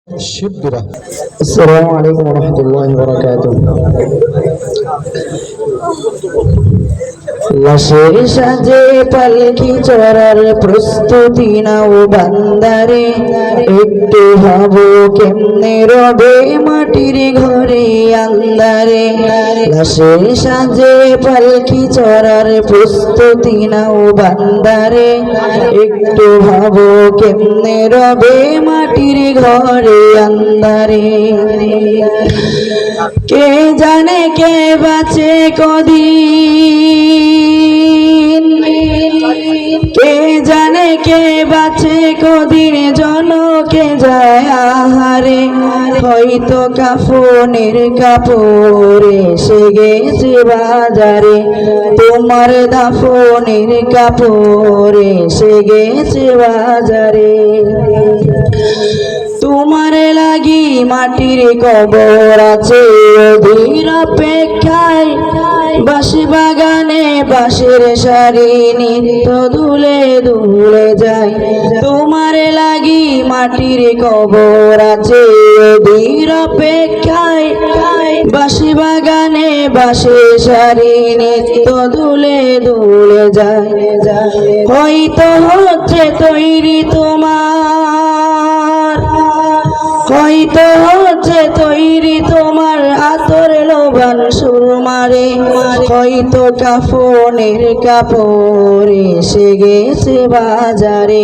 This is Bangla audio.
শিবদুরা। আসসালামু আলাইকুম ওয়া রাহমাতুল্লাহি ওয়া বারাকাতুহু। লাশের সাজে পালকি চড়ার প্রস্তুতি নাও বান্দারে, একটু ভাবো কেমনে রবে মাটির ঘরে আন্দারে। লাশের সাজে পালকি চড়ার প্রস্তুতি নাও বান্দারে, একটু ভাবো কেমনে রবে মাটির ঘরে আন্দারে। কে জানে কে বাঁচে কদিন, কে জানে কে বাঁচে কদিন, জনকে যায় আহারে। হয়তো কাফনের কাপড় এসে গেছে বাজারে, তোমার দাফনের কাপড় এসে গেছে বাজারে। তোমার লাগি মাটির কবর আছে অধীর অপেক্ষায়, বাঁশি বাগানে বাঁশের সারি নিত্য দুলে দুলে যায়। তোমার লাগি মাটির কবর আছে অধীর অপেক্ষায়, বাঁশি বাগানে বাঁশের সারি নিত্য দুলে দুলে যায়। হয়তো হচ্ছে তৈরি তোমার, হয়তো হচ্ছে তৈরি তোমার আতর লোবান সুরমারে। হয়তো কাফনের কাপড় এসে গেছে বাজারে।